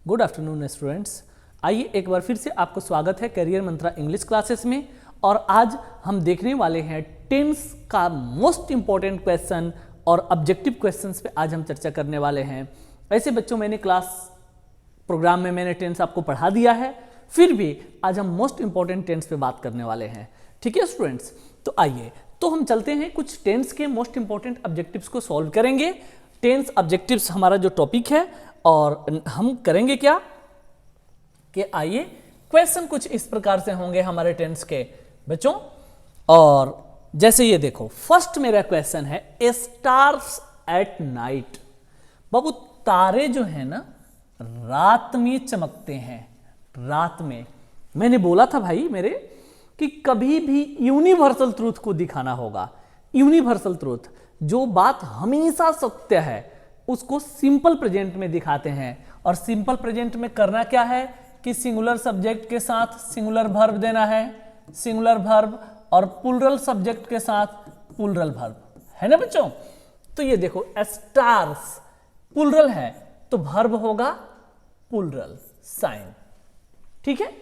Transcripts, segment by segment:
Good afternoon students. आइए एक बार फिर से आपको स्वागत है करियर मंत्रा इंग्लिश क्लासेस में। और आज हम देखने वाले हैं टेंस का मोस्ट इंपॉर्टेंट क्वेश्चन और ऑब्जेक्टिव क्वेश्चंस पे आज हम चर्चा करने वाले हैं। ऐसे बच्चों, मैंने क्लास प्रोग्राम में मैंने टेंस आपको पढ़ा दिया है, फिर भी आज हम मोस्ट इंपॉर्टेंट टेंस पे बात करने वाले हैं। ठीक है स्टूडेंट्स, तो आइए तो हम चलते हैं, कुछ टेंस के मोस्ट इंपॉर्टेंट ऑब्जेक्टिव्स को सॉल्व करेंगे। टेंस ऑब्जेक्टिव्स हमारा जो टॉपिक है, और हम करेंगे क्या कि आइए क्वेश्चन कुछ इस प्रकार से होंगे हमारे टेंस के बच्चों। और जैसे ये देखो, फर्स्ट मेरा क्वेश्चन है ए स्टार्स एट नाइट। बाबू, तारे जो है ना रात में चमकते हैं। रात में मैंने बोला था भाई मेरे कि कभी भी यूनिवर्सल ट्रूथ को दिखाना होगा। यूनिवर्सल ट्रूथ, जो बात हमेशा सत्य है, उसको सिंपल प्रेजेंट में दिखाते हैं। और सिंपल प्रेजेंट में करना क्या है कि सिंगुलर सब्जेक्ट के साथ सिंगुलर वर्ब देना है, सिंगुलर वर्ब, और प्लूरल सब्जेक्ट के साथ प्लूरल वर्ब, है ना बच्चों। तो ये देखो, स्टार्स प्लूरल है तो वर्ब होगा प्लूरल साइन। ठीक है।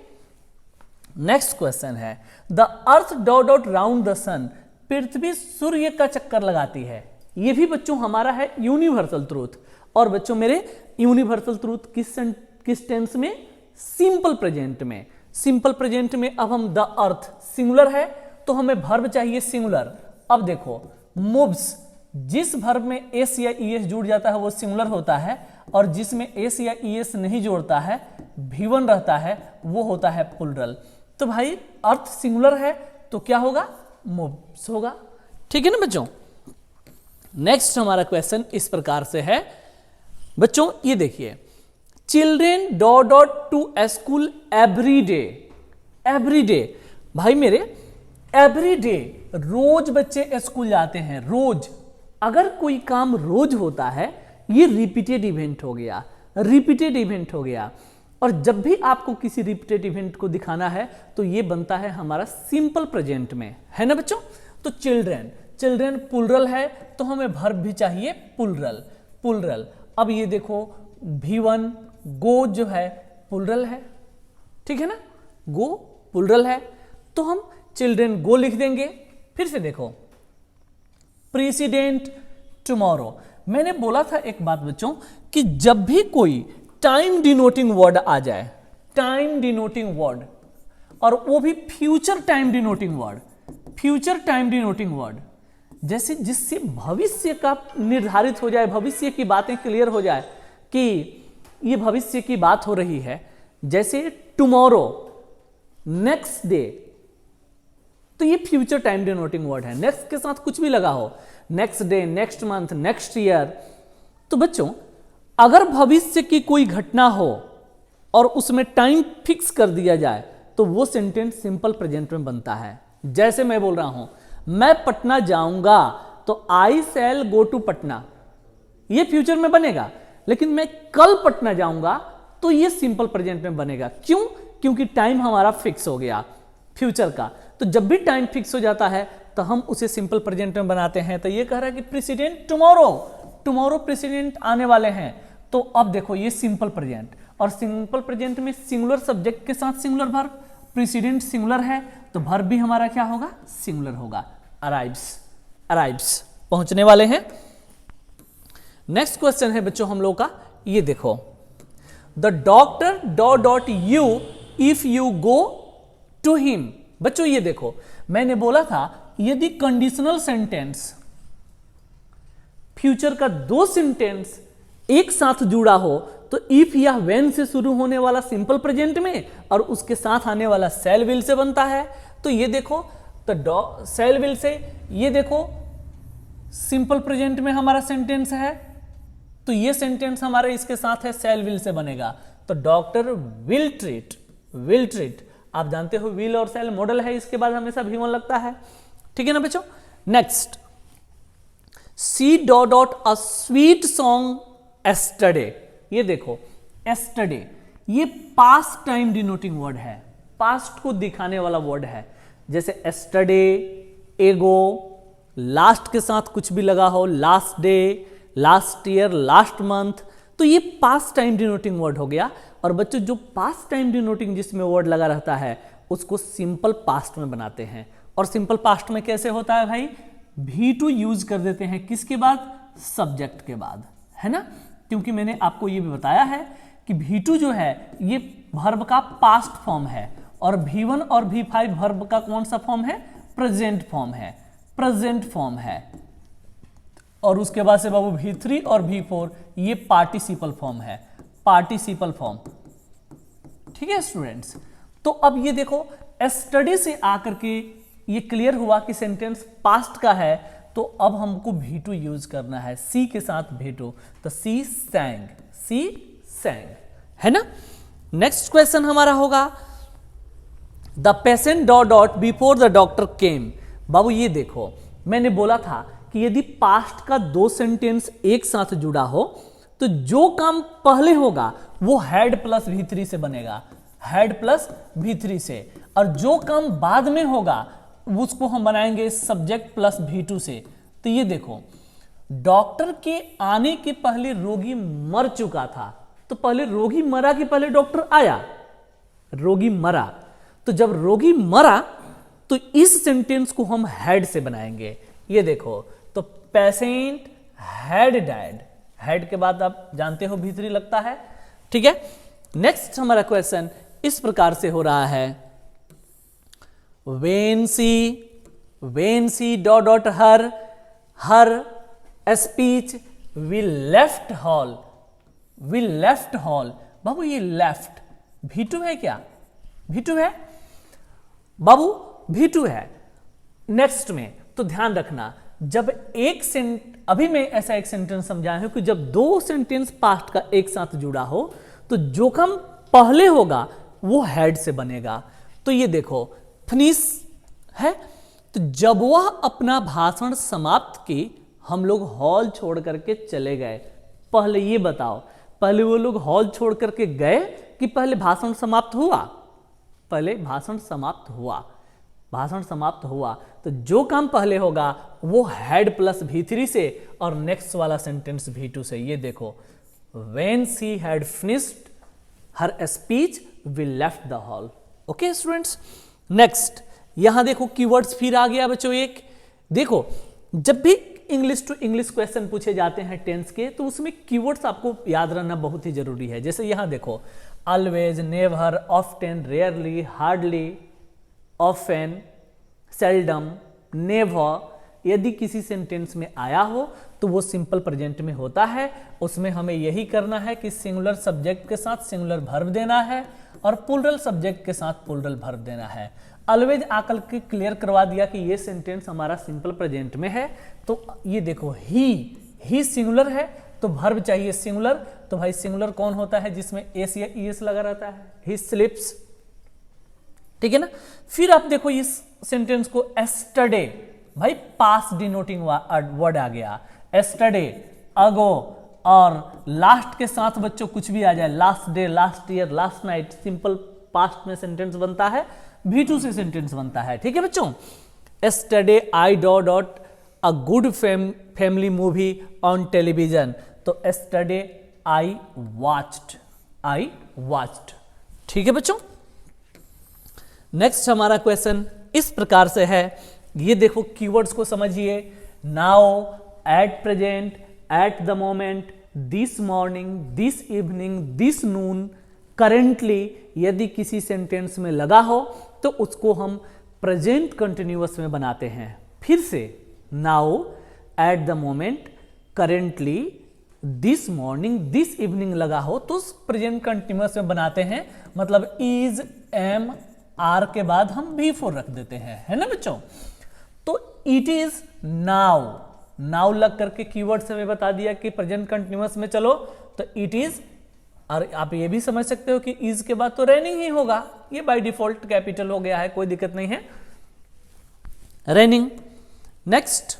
नेक्स्ट क्वेश्चन है the earth dot dot round the sun. पृथ्वी सूर्य का चक्कर लगाती है। ये भी बच्चों हमारा है यूनिवर्सल ट्रूथ। और बच्चों मेरे यूनिवर्सल ट्रूथ किस टेंस में? सिंपल प्रेजेंट में। सिंपल प्रेजेंट में अब हम द अर्थ सिंगुलर है तो हमें वर्ब चाहिए सिंगुलर। अब देखो, मूव्स, जिस वर्ब में एस या ईएस जुड़ जाता है वो सिंगुलर होता है, और जिसमें एस या ईएस नहीं जोड़ता है, V1 रहता है, वो होता है प्लूरल। तो भाई अर्थ सिंगुलर है तो क्या होगा? मूव्स होगा। ठीक है ना बच्चों। नेक्स्ट हमारा क्वेश्चन इस प्रकार से है बच्चों, ये देखिए, children dot dot to school every day. Every day भाई मेरे, एवरी डे, रोज बच्चे स्कूल जाते हैं, रोज। अगर कोई काम रोज होता है, ये रिपीटेड इवेंट हो गया, रिपीटेड इवेंट हो गया। और जब भी आपको किसी रिपीटेड इवेंट को दिखाना है तो ये बनता है हमारा सिंपल प्रेजेंट में, है ना बच्चों। तो चिल्ड्रेन, चिल्ड्रेन प्लूरल है तो हमें वर्ब भी चाहिए प्लूरल, प्लूरल। अब ये देखो, V1 गो जो है प्लूरल है, ठीक है ना, गो प्लूरल है तो हम चिल्ड्रेन गो लिख देंगे। फिर से देखो, प्रेसिडेंट टुमारो। मैंने बोला था एक बात बच्चों कि जब भी कोई टाइम डिनोटिंग वर्ड आ जाए, टाइम डिनोटिंग वर्ड, और वो भी future time denoting word, future time denoting word, जैसे जिससे भविष्य का निर्धारित हो जाए, भविष्य की बातें क्लियर हो जाए कि ये भविष्य की बात हो रही है, जैसे टुमारो, नेक्स्ट डे, तो ये फ्यूचर टाइम डिनोटिंग वर्ड है। नेक्स्ट के साथ कुछ भी लगा हो, next day, next month, next year. तो बच्चों अगर भविष्य की कोई घटना हो और उसमें टाइम फिक्स कर दिया जाए तो वो सेंटेंस सिंपल प्रेजेंट में बनता है। जैसे मैं बोल रहा हूं, मैं पटना जाऊंगा, तो आई शैल गो टू पटना, ये फ्यूचर में बनेगा। लेकिन मैं कल पटना जाऊंगा तो ये सिंपल प्रेजेंट में बनेगा। क्यों? क्योंकि टाइम हमारा फिक्स हो गया फ्यूचर का। तो जब भी टाइम फिक्स हो जाता है तो हम उसे सिंपल प्रेजेंट में बनाते हैं। तो ये कह रहा है कि प्रेसिडेंट टुमारो, टुमारो प्रेसिडेंट आने वाले हैं। तो अब देखो, ये सिंपल प्रेजेंट, और सिंपल प्रेजेंट में सिंगुलर सब्जेक्ट के साथ सिंगुलर वर्ब, प्रेसिडेंट सिंगुलर है तो वर्ब भी हमारा क्या होगा? सिंगुलर होगा। अराइव्स, अराइव्स, पहुंचने वाले हैं। नेक्स्ट क्वेश्चन है बच्चों हम लोग का, ये देखो, the doctor dot dot you if you go to him. बच्चों ये देखो, मैंने बोला था यदि कंडीशनल सेंटेंस, फ्यूचर का दो सेंटेंस एक साथ जुड़ा हो तो इफ या व्हेन से शुरू होने वाला सिंपल प्रेजेंट में और उसके साथ आने वाला शैल विल से बनता है। तो ये देखो, तो शैल विल से, ये देखो सिंपल प्रेजेंट में हमारा सेंटेंस है, तो ये सेंटेंस हमारे इसके साथ है, शैल विल से बनेगा। तो doctor will treat, will treat, आप जानते हो विल और शैल मॉडल है, इसके बाद हमेशा V1 लगता है। ठीक है ना बच्चों। Next, she dot dot a sweet song yesterday. ये देखो, एस्टरडे ये पास्ट टाइम डिनोटिंग वर्ड है, पास्ट को दिखाने वाला वर्ड है। जैसे एस्टरडे, एगो, लास्ट के साथ कुछ भी लगा हो, last day, last year, last month, तो ये पास्ट टाइम डिनोटिंग वर्ड हो गया। और बच्चों जो पास्ट टाइम डिनोटिंग जिसमें वर्ड लगा रहता है उसको सिंपल पास्ट में बनाते हैं। और सिंपल पास्ट में कैसे होता है भाई, V2 यूज कर देते हैं किसके बाद, सब्जेक्ट के बाद, है ना। क्योंकि मैंने आपको ये भी बताया है कि V2 जो है ये वर्ब का पास्ट फॉर्म है और V1 और V5 वर्ब का कौन सा फॉर्म है, प्रेजेंट फॉर्म है, प्रेजेंट फॉर्म है। और उसके बाद से बाबू V3 और V4 ये पार्टिसिपल फॉर्म है, पार्टिसिपल फॉर्म। ठीक है स्टूडेंट्स, तो अब ये देखो स्टडी से आकर के ये क्लियर हुआ कि सेंटेंस पास्ट का है, तो अब हमको V2 यूज करना है, सी के साथ V2, तो सी सैंग, सी सैंग, है ना। नेक्स्ट क्वेश्चन हमारा होगा the patient dot dot before the doctor came. बाबू ये देखो मैंने बोला था कि यदि पास्ट का दो सेंटेंस एक साथ जुड़ा हो तो जो काम पहले होगा वो हैड प्लस V3 से बनेगा, हैड प्लस V3 से, और जो काम बाद में होगा उसको हम बनाएंगे सब्जेक्ट प्लस V2 से। तो ये देखो डॉक्टर के आने के पहले रोगी मर चुका था, तो पहले रोगी मरा कि पहले डॉक्टर आया, रोगी मरा। तो जब रोगी मरा तो इस सेंटेंस को हम हैड से बनाएंगे। ये देखो तो पेशेंट हैड डाइड, हैड के बाद आप जानते हो V3 लगता है। ठीक है, नेक्स्ट हमारा क्वेश्चन इस प्रकार से हो रहा है when she dot dot her speech we left hall, we left hall। बाबू ये left V2 है क्या, V2 है बाबू, V2 है। नेक्स्ट में तो ध्यान रखना जब अभी मैं ऐसा एक सेंटेंस समझाया हूं कि जब दो सेंटेंस पास्ट का एक साथ जुड़ा हो तो जो काम पहले होगा वो हेड से बनेगा। तो ये देखो फिनिश है, तो जब वह अपना भाषण समाप्त की हम लोग हॉल छोड़ करके चले गए। पहले ये बताओ, पहले वो लोग हॉल छोड़ करके गए कि पहले भाषण समाप्त हुआ, पहले भाषण समाप्त हुआ, भाषण समाप्त हुआ। तो जो काम पहले होगा वो हेड प्लस V3 से और नेक्स्ट वाला सेंटेंस V2 से। ये देखो when she had finished her speech we left the hall। Okay students, next यहां देखो कीवर्ड्स फिर आ गया बच्चों। एक देखो जब भी इंग्लिश टू इंग्लिश क्वेश्चन पूछे जाते हैं टेंस के तो उसमें कीवर्ड्स आपको याद रहना बहुत ही जरूरी है। जैसे यहां देखो always, never, often, rarely, hardly, often, seldom, never, यदि किसी सेंटेंस में आया हो तो वो सिंपल प्रेजेंट में होता है। उसमें हमें यही करना है कि सिंगुलर सब्जेक्ट के साथ सिंगुलर वर्ब देना है और प्लूरल सब्जेक्ट के साथ प्लूरल वर्ब देना है। ऑलवेज आकर के क्लियर करवा दिया कि ये सेंटेंस हमारा सिंपल प्रेजेंट में है। तो ये देखो ही सिंगुलर है तो वर्ब चाहिए सिंगुलर। तो भाई सिंगुलर कौन होता है जिसमें एस या ईएस लगा रहता है, ही स्लिप्स। ठीक है ना। फिर आप देखो इस सेंटेंस को एस्टरडे, भाई पास्ट डिनोटिंग वर्ड आ गया, एस्टरडे, अगो, और लास्ट के साथ बच्चों कुछ भी आ जाए, last day, last year, last night, simple past में सेंटेंस बनता है, V2 से सेंटेंस बनता है। ठीक है बच्चों, yesterday I dot dot a good family movie on television, तो एस्टरडे आई वॉच्ड। ठीक है बच्चों, नेक्स्ट हमारा क्वेश्चन इस प्रकार से है। ये देखो कीवर्ड्स को समझिए, now, at present, eight the moment, this morning, this evening, this Noon, currently. यदि किसी सेंटेंस में लगा हो तो उसको हम प्रेजेंट कंटिन्यूअस में बनाते हैं। फिर से now, eight the moment, currently, this morning, this evening लगा हो तो प्रेजेंट कंटिन्यूअस में बनाते हैं। मतलब इज, एम, आर के बाद हम V4 रख देते हैं, है ना बच्चों। तो इट इज नाउ, नाउ लग करके कीवर्ड से हमें बता दिया कि प्रेजेंट कंटिन्यूअस में चलो तो इट इज। और आप ये भी समझ सकते हो कि इज के बाद तो रेनिंग ही होगा, ये बाय डिफॉल्ट कैपिटल हो गया है, कोई दिक्कत नहीं है, रेनिंग। नेक्स्ट,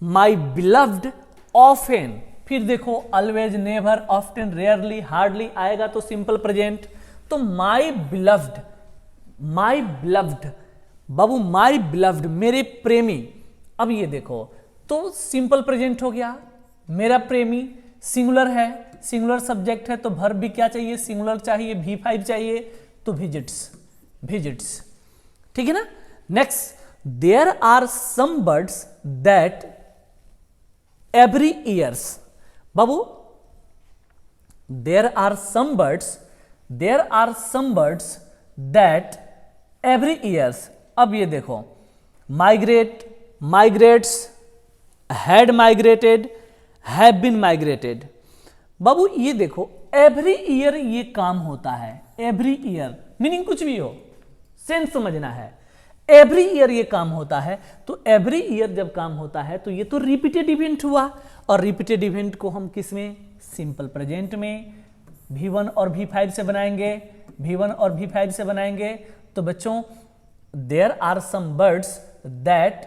माई बिलव्ड ऑफन, फिर देखो always, never, often, rarely, hardly आएगा तो सिंपल प्रेजेंट। तो माई बिलव्ड, माई बिलव्ड बाबू, माई बिलव्ड मेरे प्रेमी। अब ये देखो तो सिंपल प्रेजेंट हो गया, मेरा प्रेमी सिंगुलर है, सिंगुलर सब्जेक्ट है तो वर्ब भी क्या चाहिए, सिंगुलर चाहिए, V5 चाहिए, तो विजिट्स, विजिट्स, ठीक है ना। Next, there are some birds that every years, बाबू there are some birds that every years. अब ये देखो, migrate, migrates, had migrated, have been migrated. बाबू ये देखो एवरी ईयर ये काम होता है, एवरी ईयर मीनिंग कुछ भी हो, सेंस समझना है। एवरी ईयर ये काम होता है, तो एवरी ईयर जब काम होता है तो ये तो रिपीटेड इवेंट हुआ, और रिपीटेड इवेंट को हम किस में, सिंपल प्रेजेंट में V1 और V5 से बनाएंगे, V1 और V5 से बनाएंगे। तो बच्चों there are some birds that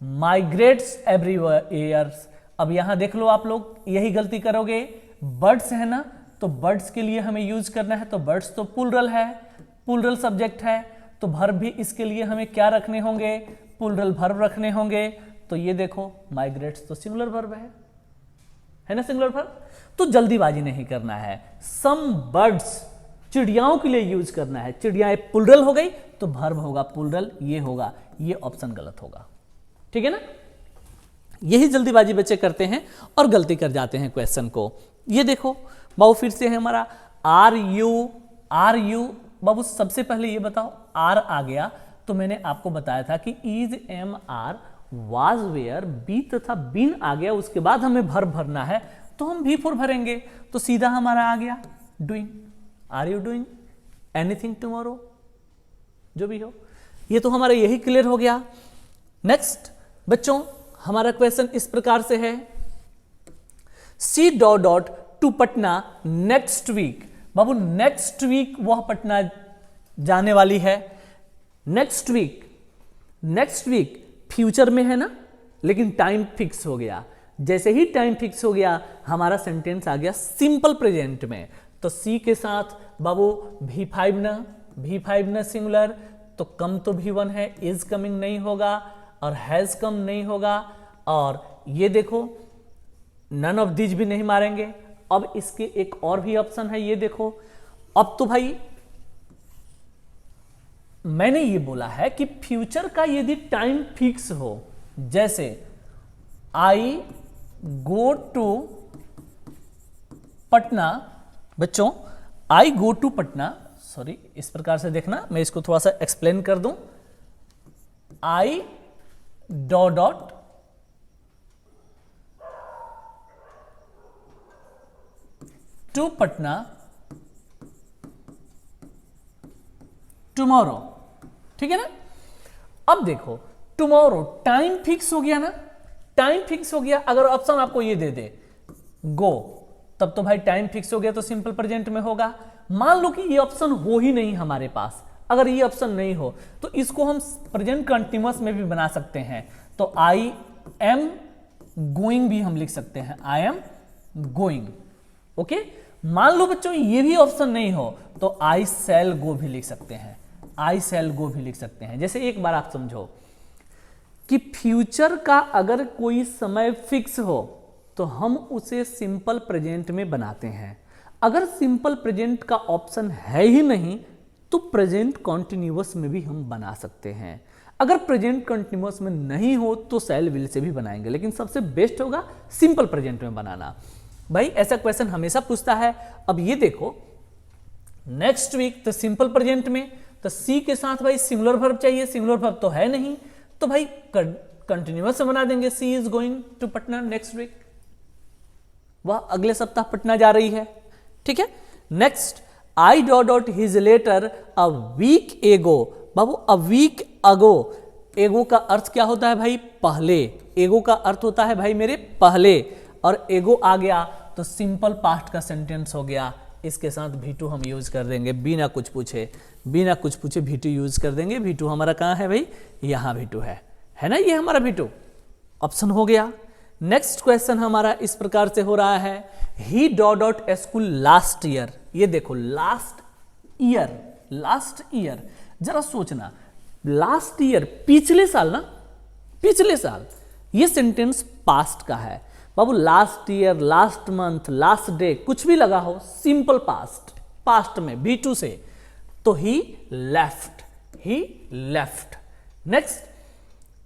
migrates every years. अब यहां देख लो आप लोग यही गलती करोगे, बर्ड्स है ना, तो बर्ड्स के लिए हमें यूज करना है, तो बर्ड्स तो प्लूरल है, प्लूरल सब्जेक्ट है, तो वर्ब भी इसके लिए हमें क्या रखने होंगे, प्लूरल वर्ब रखने होंगे। तो ये देखो माइग्रेट्स तो सिंगुलर वर्ब है ना, सिंगुलर वर्ब। तो जल्दीबाजी नहीं करना है, सम बर्ड्स चिड़ियाओं के लिए यूज करना है, चिड़ियाएं प्लूरल हो गई तो वर्ब होगा प्लूरल, ये होगा, ये ऑप्शन गलत होगा, ठीक है ना। यही जल्दीबाजी बच्चे करते हैं और गलती कर जाते हैं क्वेश्चन को। ये देखो बाबू फिर से है हमारा आर यू। बाबू सबसे पहले ये बताओ, आर आ गया तो मैंने आपको बताया था कि is, am, are, was, were, be तथा बीन आ गया, उसके बाद हमें वर्ब भरना है, तो हम V4 भरेंगे, तो सीधा हमारा आ गया doing. Are you doing anything tomorrow, जो भी हो। ये तो हमारा यही क्लियर हो गया। नेक्स्ट बच्चों हमारा क्वेश्चन इस प्रकार से है, she dot dot to Patna next week. बाबू नेक्स्ट वीक वह पटना जाने वाली है। नेक्स्ट वीक फ्यूचर में है ना, लेकिन टाइम फिक्स हो गया। जैसे ही टाइम फिक्स हो गया हमारा सेंटेंस आ गया सिंपल प्रेजेंट में, तो सी के साथ बाबू V5 ना सिंगुलर, तो कम तो V1 है, इज कमिंग नहीं होगा और हैज कम नहीं होगा, और ये देखो नन ऑफ दीज भी नहीं मारेंगे। अब इसके एक और भी ऑप्शन है, ये देखो। अब तो भाई मैंने ये बोला है कि फ्यूचर का यदि टाइम फिक्स हो, जैसे आई गो टू पटना, बच्चों आई गो टू पटना, सॉरी इस प्रकार से देखना, मैं इसको थोड़ा सा एक्सप्लेन कर दूं। आई dot dot to Patna tomorrow, ठीक है ना। अब देखो टुमारो टाइम फिक्स हो गया ना, टाइम फिक्स हो गया। अगर ऑप्शन आपको ये दे दे गो, तब तो भाई टाइम फिक्स हो गया तो सिंपल प्रेजेंट में होगा। मान लो कि ये ऑप्शन हो ही नहीं हमारे पास, अगर ये ऑप्शन नहीं हो तो इसको हम प्रेजेंट कंटिन्यूअस में भी बना सकते हैं। तो आई एम गोइंग भी हम लिख सकते हैं, आई एम गोइंग, ओके। मान लो बच्चों ये भी ऑप्शन नहीं हो तो आई शैल गो भी लिख सकते हैं, आई शैल गो भी लिख सकते हैं। जैसे एक बार आप समझो कि फ्यूचर का अगर कोई समय फिक्स हो तो हम उसे सिंपल प्रेजेंट में बनाते हैं। अगर सिंपल प्रेजेंट का ऑप्शन है ही नहीं तो प्रेजेंट कॉन्टिन्यूअस में भी हम बना सकते हैं। अगर प्रेजेंट कंटिन्यूअस में नहीं हो तो शैल विल से भी बनाएंगे, लेकिन सबसे बेस्ट होगा सिंपल प्रेजेंट में बनाना। भाई ऐसा क्वेश्चन हमेशा पूछता है। अब ये देखो नेक्स्ट वीक तो सिंपल प्रेजेंट में, तो सी के साथ भाई सिंगुलर वर्ब चाहिए, सिंगुलर वर्ब तो है नहीं, तो भाई कंटिन्यूअस से बना देंगे, she is going to Patna next week, वह अगले सप्ताह पटना जा रही है, ठीक है। Next I dot dot his letter a week ago. बाबू अ वीक अगो, एगो का अर्थ क्या होता है भाई, पहले। एगो का अर्थ होता है भाई मेरे पहले, और एगो आ गया तो सिंपल पास्ट का सेंटेंस हो गया। इसके साथ V2 हम यूज कर देंगे, बिना कुछ पूछे V2 यूज कर देंगे। V2 हमारा कहाँ है भाई, यहाँ V2 है ना, ये हमारा V2 ऑप्शन हो गया। नेक्स्ट क्वेश्चन हमारा इस प्रकार से हो रहा है, he dot dot school last year. ये देखो लास्ट ईयर, जरा सोचना, लास्ट ईयर पिछले साल ना, पिछले साल, ये सेंटेंस पास्ट का है। बाबू last year, last month, last day कुछ भी लगा हो, सिंपल पास्ट, पास्ट में V2 से, तो ही लेफ्ट, ही लेफ्ट। नेक्स्ट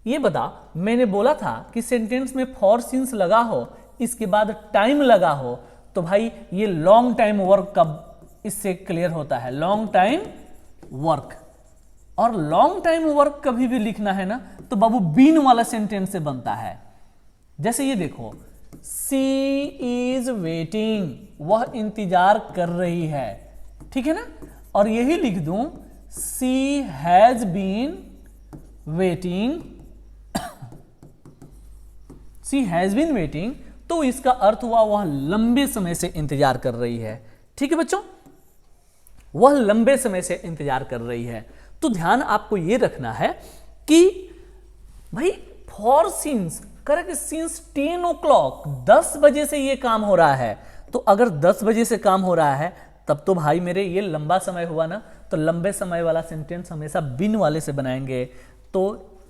ये बता, मैंने बोला था कि सेंटेंस में फॉर सिंस लगा हो, इसके बाद टाइम लगा हो, तो भाई ये लॉन्ग टाइम वर्क कब इससे क्लियर होता है, लॉन्ग टाइम वर्क। और लॉन्ग टाइम वर्क कभी भी लिखना है ना तो बाबू बीन वाला सेंटेंस से बनता है। जैसे ये देखो, सी इज वेटिंग, वह इंतजार कर रही है, ठीक है ना। और यही लिख दूं, she has been waiting, she has been waiting, तो इसका अर्थ हुआ वह लंबे समय से इंतजार कर रही है। ठीक है बच्चों, वह लंबे समय से इंतजार कर रही है। तो ध्यान आपको यह रखना है कि भाई for since correct, since 10 o'clock, 10 बजे से यह काम हो रहा है। तो अगर 10 बजे से काम हो रहा है तब तो भाई मेरे ये लंबा समय हुआ ना, तो लंबे समय वाला सेंटेंस हमेशा बिन वाले से बनाएंगे। तो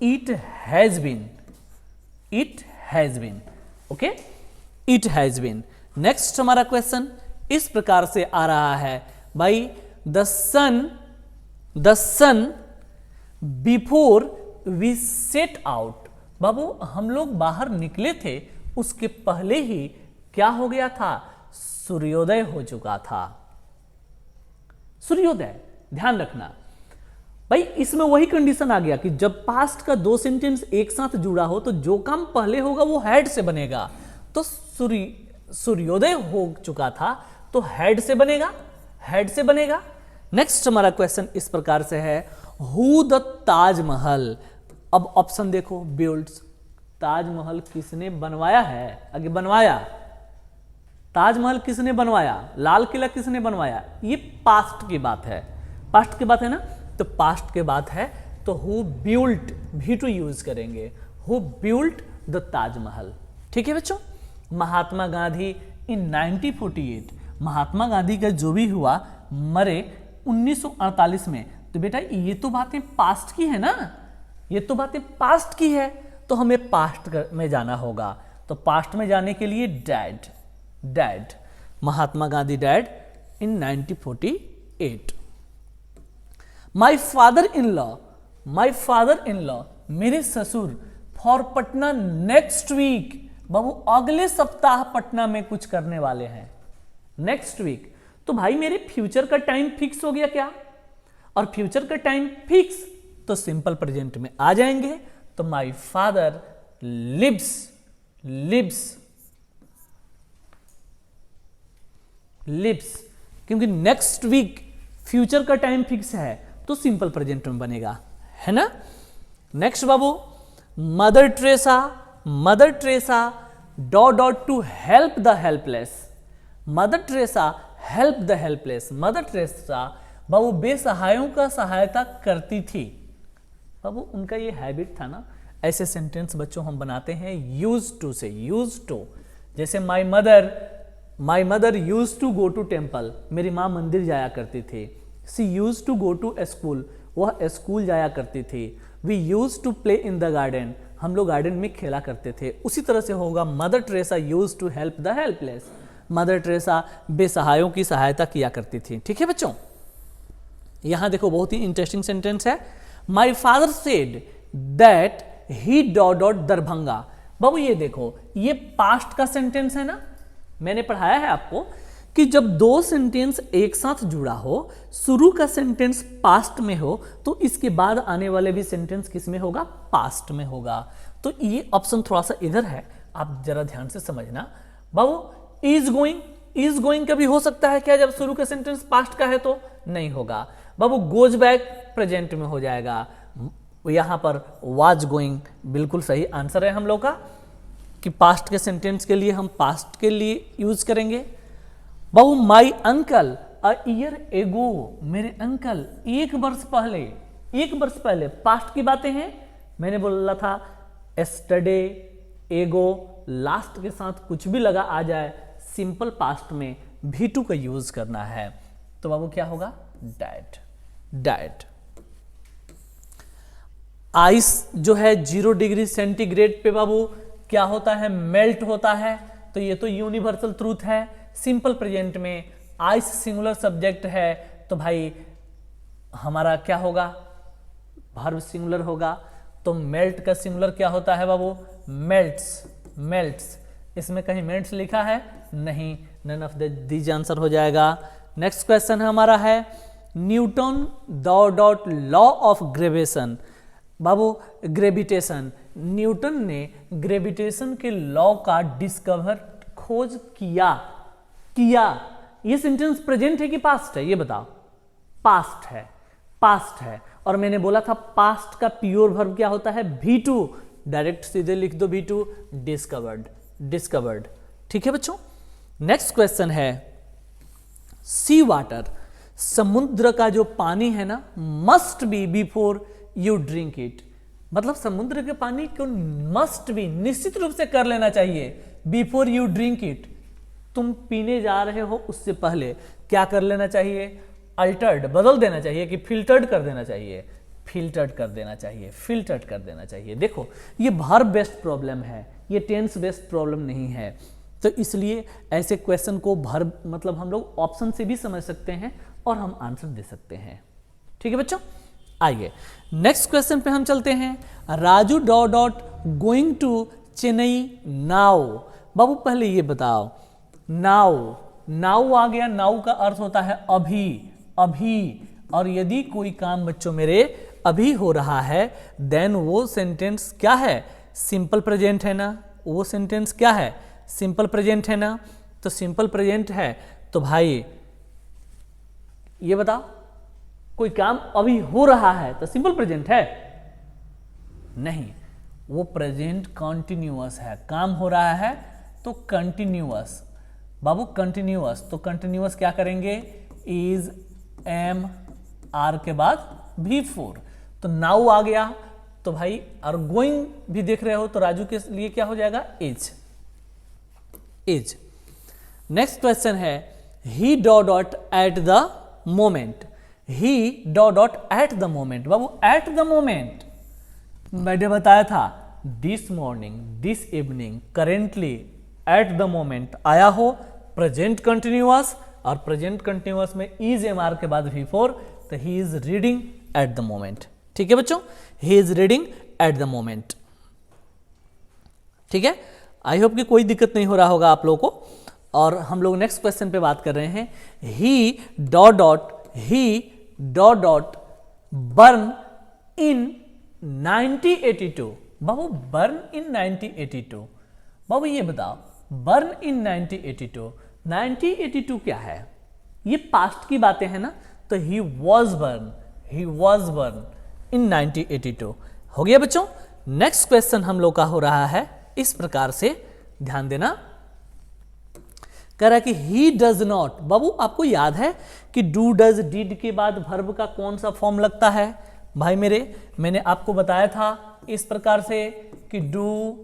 it has been, it has been, okay, it has been. Next हमारा क्वेश्चन इस प्रकार से आ रहा है, भाई the sun before we set out. बाबू हम लोग बाहर निकले थे उसके पहले ही क्या हो गया था, सूर्योदय हो चुका था। सूर्योदय, ध्यान रखना भाई, इसमें वही कंडीशन आ गया कि जब पास्ट का दो सेंटेंस एक साथ जुड़ा हो तो जो काम पहले होगा वो हैड से बनेगा। तो सूर्योदय हो चुका था तो हैड से बनेगा, हैड से बनेगा। नेक्स्ट हमारा क्वेश्चन इस प्रकार से है, हु द ताजमहल। अब ऑप्शन देखो, बिल्ड्स, ताजमहल किसने बनवाया है, आगे बनवाया, ताजमहल किसने बनवाया, लाल किला किसने बनवाया, ये पास्ट की बात है, पास्ट की बात है ना। तो पास्ट की बात है तो हु बिल्ट, V2 यूज करेंगे, हु बिल्ट द ताजमहल। ठीक है बच्चों। महात्मा गांधी इन 1948, महात्मा गांधी का जो भी हुआ मरे 1948 में। तो बेटा ये तो बातें पास्ट की है ना, ये तो बातें पास्ट की है, तो हमें पास्ट में जाना होगा। तो पास्ट में जाने के लिए dad, dad, Mahatma Gandhi dad in 1948। My father in law, my father in law, मेरे ससुर फॉर पटना नेक्स्ट वीक। बाबू अगले सप्ताह पटना में कुछ करने वाले हैं, नेक्स्ट वीक। तो भाई मेरे फ्यूचर का टाइम फिक्स हो गया क्या, और फ्यूचर का टाइम फिक्स तो सिंपल प्रेजेंट में आ जाएंगे। तो my father lives, lives, lives, क्योंकि नेक्स्ट वीक फ्यूचर का टाइम फिक्स है तो सिंपल प्रेजेंट में बनेगा, है ना। नेक्स्ट बाबू, Mother Teresa, Mother Teresa dot dot to help the helpless. Mother Teresa help the helpless, mother Teresa बाबू बेसहायों का सहायता करती थी। बाबू उनका ये हैबिट था ना। ऐसे सेंटेंस बच्चों हम बनाते हैं यूज टू से, यूज टू। जैसे my mother use to go to temple, मेरी माँ मंदिर जाया करती थी। She use to go to school, वह स्कूल जाया करती थी। We use to play in the garden, हम लोग गार्डन में खेला करते थे। उसी तरह से होगा mother Teresa used to help the helpless, mother Teresa बेसहायों की सहायता किया करती थी। ठीक है बच्चों। यहां देखो बहुत ही इंटरेस्टिंग सेंटेंस है, my father said that he dot dot Darbhanga. बाबू ये देखो, ये पास्ट का सेंटेंस है ना, मैंने पढ़ाया है आपको कि जब दो सेंटेंस एक साथ जुड़ा हो, शुरू का सेंटेंस पास्ट में हो तो इसके बाद आने वाले भी सेंटेंस किस में होगा, पास्ट में होगा। तो ये ऑप्शन थोड़ा सा इधर है, आप जरा ध्यान से समझना। बाबू इज गोइंग, इज गोइंग कभी हो सकता है क्या जब शुरू का सेंटेंस पास्ट का है, तो नहीं होगा। बाबू गोज बैक प्रेजेंट में हो जाएगा। यहां पर वाज गोइंग बिल्कुल सही आंसर है हम लोग का, कि पास्ट के सेंटेंस के लिए हम पास्ट के लिए यूज करेंगे। बाबू my uncle a year ago, मेरे अंकल एक वर्ष पहले, एक वर्ष पहले, पास्ट की बातें हैं। मैंने बोला था एस्टरडे, एगो, लास्ट के साथ कुछ भी लगा आ जाए, सिंपल पास्ट में V2 का यूज करना है। तो बाबू क्या होगा, डैड, डैड। आइस जो है 0 डिग्री सेंटीग्रेड पे बाबू क्या होता है, मेल्ट होता है, तो ये तो यूनिवर्सल ट्रूथ है। सिंपल प्रेजेंट में आइस सिंगुलर सब्जेक्ट है, तो भाई हमारा क्या होगा, वर्ब सिंगुलर होगा। तो मेल्ट का सिंगुलर क्या होता है बाबू, मेल्ट्स, मेल्ट्स। इसमें कहीं मेल्ट्स लिखा है नहीं, नन ऑफ दीज आंसर हो जाएगा। नेक्स्ट क्वेश्चन हमारा है Newton dot law of gravitation. Babu gravitation, Newton ने ग्रेविटेशन के लॉ का डिस्कवर, खोज किया, ये सेंटेंस प्रेजेंट है कि पास्ट है, ये बताओ। पास्ट है, पास्ट है। और मैंने बोला था पास्ट का प्योर वर्ब क्या होता है, V2। डायरेक्ट सीधे लिख दो V2, डिस्कवर्ड, डिस्कवर्ड। ठीक है बच्चों। नेक्स्ट क्वेश्चन है सी वाटर, समुद्र का जो पानी है ना, must be before you drink it. मतलब समुद्र के पानी को मस्ट बी, निश्चित रूप से कर लेना चाहिए, बिफोर यू ड्रिंक इट। तुम पीने जा रहे हो उससे पहले क्या कर लेना चाहिए, अल्टर्ड, बदल देना चाहिए कि फिल्टर्ड कर देना चाहिए, फिल्टर्ड कर देना चाहिए, फिल्टर्ड कर देना चाहिए। देखो ये वर्ब बेस्ड प्रॉब्लम है, ये टेंस बेस्ड प्रॉब्लम नहीं है, तो इसलिए ऐसे क्वेश्चन को वर्ब मतलब हम लोग ऑप्शन से भी समझ सकते हैं और हम आंसर दे सकते हैं। ठीक है बच्चों, आइए नेक्स्ट क्वेश्चन पे हम चलते हैं। Raju dot going to Chennai now. बाबू पहले ये बताओ, नाउ, नाउ आ गया, नाउ का अर्थ होता है अभी, अभी। और यदि कोई काम बच्चों मेरे अभी हो रहा है, देन वो सेंटेंस क्या है, सिंपल प्रेजेंट है ना। वो सेंटेंस क्या है, सिंपल प्रेजेंट है ना। तो सिंपल प्रेजेंट है तो भाई ये बताओ, कोई काम अभी हो रहा है तो सिंपल प्रेजेंट है नहीं, वो प्रेजेंट कंटिन्यूअस है। काम हो रहा है तो कंटिन्यूअस, बाबू कंटिन्यूअस। तो कंटिन्यूअस क्या करेंगे, इज, एम, आर के बाद V4। तो नाउ आ गया तो भाई, और गोइंग भी देख रहे हो तो राजू के लिए क्या हो जाएगा, इज, इज। नेक्स्ट क्वेश्चन है he dot at the moment. He dot at the moment. बाबू एट द मोमेंट मैंने बताया था, this morning, this evening, currently, at the moment आया हो, प्रेजेंट कंटिन्यूअस, और प्रेजेंट कंटिन्यूअस में इज एम आर के बाद V4, तो he is reading at the moment. ठीक है बच्चों, he is reading at the moment. ठीक है, आई होप कि कोई दिक्कत नहीं हो रहा होगा आप लोगों को। और हम लोग नेक्स्ट क्वेश्चन पे बात कर रहे हैं, ही डॉट बर्न इन 1982। बाबू बर्न इन 1982, बाबू ये बताओ, बर्न इन 1982, 1982 क्या है, ये पास्ट की बातें हैं ना। तो ही वॉज बर्न इन 1982। हो गया बच्चों। नेक्स्ट क्वेश्चन हम लोग का हो रहा है इस प्रकार से, ध्यान देना। कह रहा है कि ही डज नॉट। बाबू आपको याद है कि डू, डज, डिड के बाद वर्ब का कौन सा फॉर्म लगता है भाई मेरे, मैंने आपको बताया था इस प्रकार से कि डू,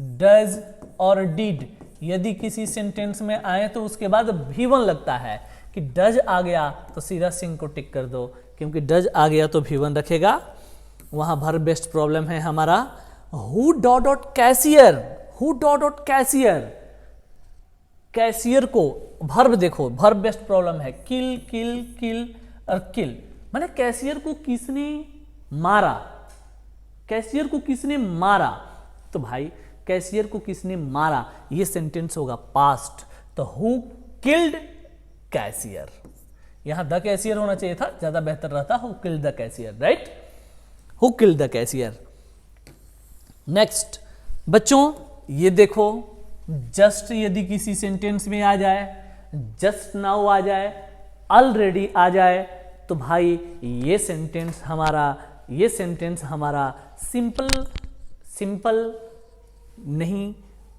डज और डिड यदि किसी सेंटेंस में आए तो उसके बाद V1 लगता है। कि डज आ गया तो सीधा सिंह को टिक कर दो, क्योंकि डज आ गया तो V1 रखेगा, वहां वर्ब बेस्ड प्रॉब्लम है हमारा। Who dot cashier, who dot cashier, cashier को वर्ब देखो, वर्ब बेस्ड प्रॉब्लम है, किल, किल, किल और किल, माने कैशियर को किसने मारा, कैशियर को किसने मारा। तो भाई कैशियर को किसने मारा, ये सेंटेंस होगा पास्ट। तो हु किल्ड कैशियर, यहां द कैशियर होना चाहिए था, ज्यादा बेहतर रहता, who killed the cashier, right, who killed the cashier. Next बच्चों ये देखो, जस्ट यदि किसी सेंटेंस में आ जाए, जस्ट नाउ आ जाए, ऑलरेडी आ जाए, तो भाई ये सेंटेंस हमारा सिंपल नहीं,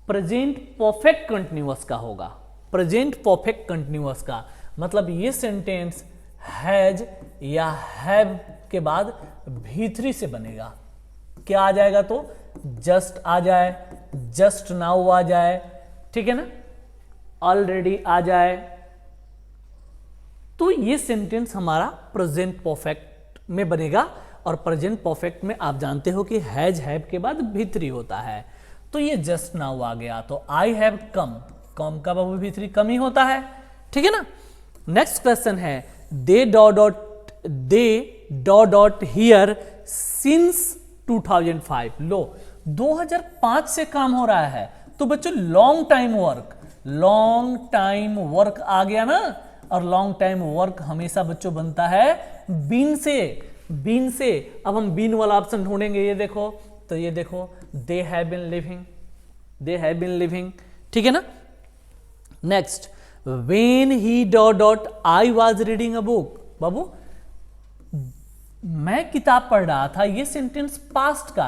प्रेजेंट परफेक्ट कंटिन्यूअस का होगा। प्रेजेंट परफेक्ट कंटिन्यूअस का मतलब ये सेंटेंस हैज या हैव के बाद V3 से बनेगा। क्या आ जाएगा, तो जस्ट आ जाए, जस्ट नाउ आ जाए, ठीक है ना, ऑलरेडी आ जाए, तो ये सेंटेंस हमारा प्रेजेंट परफेक्ट में बनेगा। और प्रेजेंट परफेक्ट में आप जानते हो कि हैज, हैव के बाद V3 होता है। तो ये जस्ट नाउ आ गया, तो आई हैव कम, कम का बाबू V3 कम ही होता है, ठीक है ना। नेक्स्ट क्वेश्चन है दे डॉट हियर सिंस 2005। लो 2005 से काम हो रहा है, तो बच्चों लॉन्ग टाइम वर्क आ गया ना, और लॉन्ग टाइम वर्क हमेशा बच्चों बनता है बीन से। अब हम बीन वाला ऑप्शन ढूंढेंगे, ये देखो, तो ये देखो दे हैव बीन लिविंग, ठीक है ना। Next when he dot I was reading a book. बाबू मैं किताब पढ़ रहा था, ये सेंटेंस पास्ट का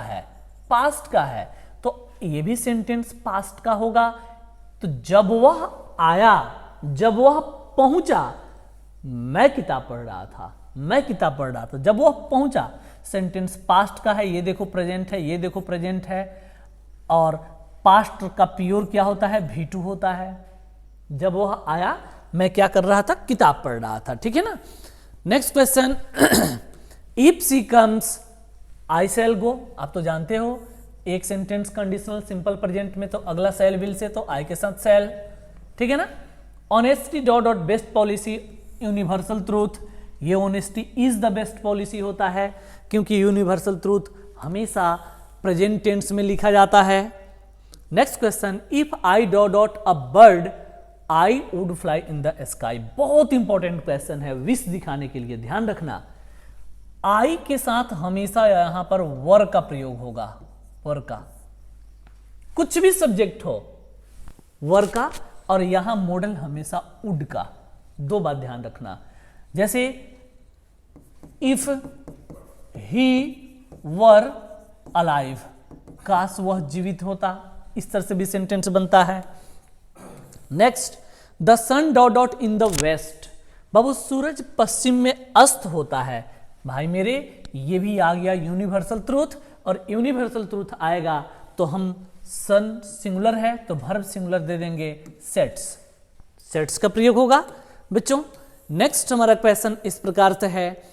है, तो ये भी सेंटेंस पास्ट का होगा। तो जब वह आया, जब वह पहुंचा, मैं किताब पढ़ रहा था, जब वह पहुंचा, सेंटेंस पास्ट का है, ये देखो प्रेजेंट है, ये देखो प्रेजेंट है, और पास्ट का प्योर क्या होता है, V2 होता है। जब वह आया, मैं क्या कर रहा था, किताब पढ़ रहा था, ठीक है ना। Next question if she comes I shall go. आप तो जानते हो एक सेंटेंस कंडीशनल सिंपल प्रेजेंट में तो अगला शैल विल से, तो आई के साथ शैल, ठीक है ना। Honesty dot best policy universal truth, ये honesty is the best policy होता है, क्योंकि यूनिवर्सल ट्रूथ हमेशा प्रेजेंट टेंस में लिखा जाता है। Next question if I dot a bird I would fly in the sky. बहुत इंपॉर्टेंट क्वेश्चन है, विश दिखाने के लिए ध्यान रखना, आई के साथ हमेशा यहां पर वर का प्रयोग होगा, वर का, कुछ भी सब्जेक्ट हो वर का, और यहां मॉडल हमेशा वुड का। दो बात ध्यान रखना, जैसे इफ ही वर अलाइव, काश वह जीवित होता, इस तरह से भी सेंटेंस बनता है। Next the sun dot in the west. बाबू सूरज पश्चिम में अस्त होता है, भाई मेरे ये भी आ गया यूनिवर्सल ट्रूथ, और यूनिवर्सल ट्रूथ आएगा तो हम सन सिंगुलर है तो वर्ब सिंगुलर दे देंगे, सेट्स का प्रयोग होगा बच्चों। नेक्स्ट हमारा क्वेश्चन इस प्रकार से है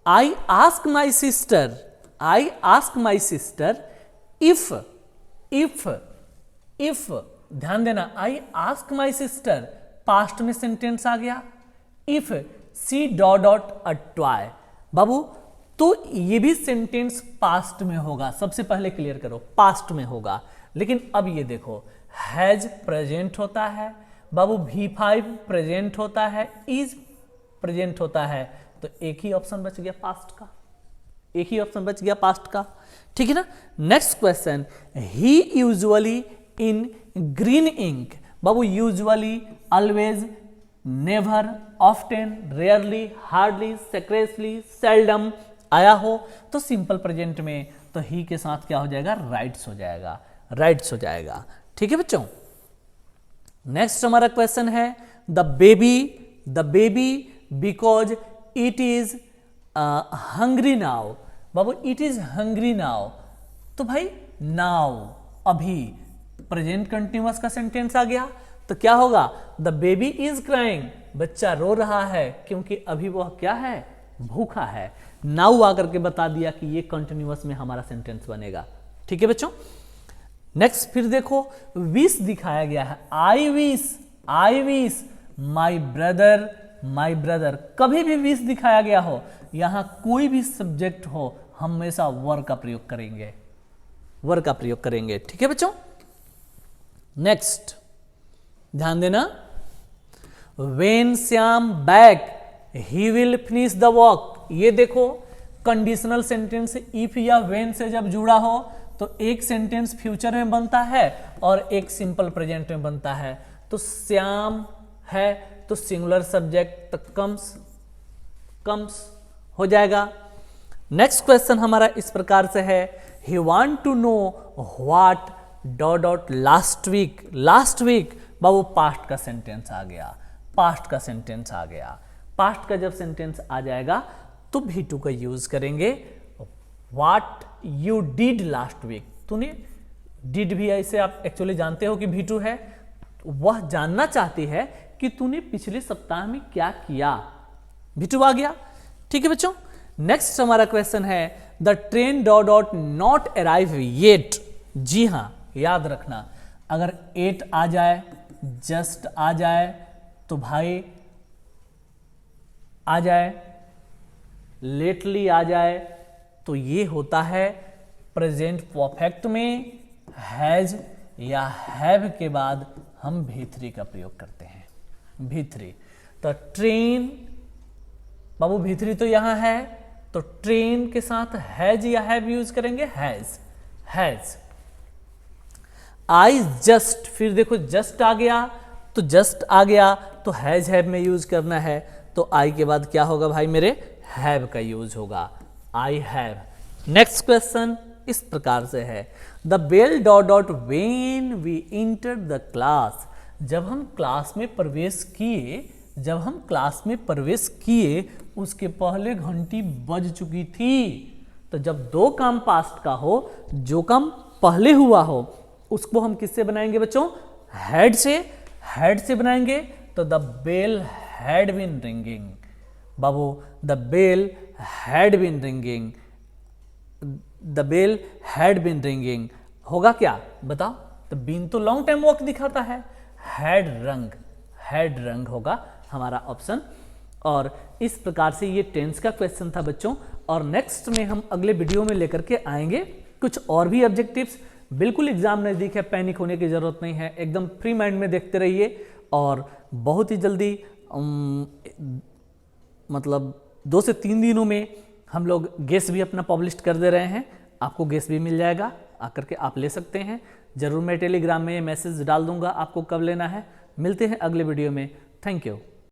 I ask my sister if ध्यान देना, I ask my sister past में सेंटेंस आ गया, if she dot a toy. बाबू तो ये भी सेंटेंस पास्ट में होगा, सबसे पहले क्लियर करो पास्ट में होगा, लेकिन अब ये देखो हैज प्रेजेंट होता है, बाबू V5 प्रेजेंट होता है, इज प्रेजेंट होता है, तो एक ही ऑप्शन बच गया पास्ट का, ठीक है ना। Next question he usually in green ink. बाबू usually, always, never, often, rarely, hardly, secretly, seldom आया हो तो सिंपल प्रेजेंट में तो ही के साथ क्या हो जाएगा, राइट्स हो जाएगा, ठीक है बच्चों। नेक्स्ट हमारा क्वेश्चन है the baby because it is hungry now. Babu it is hungry now, तो भाई नाउ अभी प्रेजेंट कंटिन्यूअस का सेंटेंस आ गया, तो क्या होगा, द बेबी इज क्राइंग, बच्चा रो रहा है क्योंकि अभी वह क्या है, भूखा है। नाउ आकर के बता दिया कि ये कंटिन्यूअस में हमारा सेंटेंस बनेगा, ठीक है बच्चों। नेक्स्ट फिर देखो विश दिखाया गया है, आई विश माई ब्रदर, कभी भी विश दिखाया गया हो, यहां कोई भी सब्जेक्ट हो हमेशा वर का प्रयोग करेंगे, ठीक है बच्चों। नेक्स्ट ध्यान देना, when Shyam back he will finish the walk. ये देखो कंडीशनल सेंटेंस इफ या वेन से जब जुड़ा हो तो एक सेंटेंस फ्यूचर में बनता है और एक सिंपल प्रेजेंट में बनता है। तो श्याम है तो सिंगुलर सब्जेक्ट तक कम्स हो जाएगा। नेक्स्ट क्वेश्चन हमारा इस प्रकार से है, he want to know what dot last week. बाबू पास्ट का सेंटेंस आ गया, पास्ट का जब सेंटेंस आ जाएगा तो V2 का यूज करेंगे। What you did last week, तूने डिड भी ऐसे आप एक्चुअली जानते हो कि V2 है, वह जानना चाहती है कि तूने पिछले सप्ताह में क्या किया, V2 आ गया, ठीक है बच्चों। नेक्स्ट हमारा क्वेश्चन है the train dot not arrive yet. जी हाँ, याद रखना। अगर एट आ जाए, जस्ट आ जाए तो भाई आ जाए, लेटली आ जाए तो ये होता है प्रेजेंट परफेक्ट में हैज या हैव के बाद हम भी3 का प्रयोग करते हैं। भी3 तो ट्रेन, बाबू भी3 तो यहां है, तो ट्रेन के साथ हैज या हैव यूज करेंगे, हैज। आई जस्ट, फिर देखो जस्ट आ गया, तो जस्ट आ गया तो हैज हैव में यूज करना है, तो आई के बाद क्या होगा भाई मेरे, हैव का यूज होगा, आई हैव। नेक्स्ट क्वेश्चन इस प्रकार से है, the bell dot dot when we enter the class. जब हम क्लास में प्रवेश किए, उसके पहले घंटी बज चुकी थी। तो जब दो काम पास्ट का हो, जो काम पहले हुआ हो, उसको हम किससे बनाएंगे बच्चों, हैड से बनाएंगे। तो the bell had been ringing, बाबू the bell had been ringing, the bell had been ringing होगा क्या बताओ, तो बीन तो लॉन्ग टाइम वर्क दिखाता है, हैड रंग होगा हमारा ऑप्शन। और इस प्रकार से ये टेंस का क्वेश्चन था बच्चों। और नेक्स्ट में हम अगले वीडियो में लेकर के आएंगे कुछ और भी ऑब्जेक्टिव्स। बिल्कुल एग्जाम नजदीक है, पैनिक होने की जरूरत नहीं है, एकदम फ्री माइंड में देखते रहिए। और बहुत ही जल्दी मतलब 2 से 3 दिनों में हम लोग गेस भी अपना पब्लिश कर दे रहे हैं, आपको गेस भी मिल जाएगा, आकर के आप ले सकते हैं। जरूर मैं टेलीग्राम में ये मैसेज डाल दूंगा आपको कब लेना है। मिलते हैं अगले वीडियो में, थैंक यू।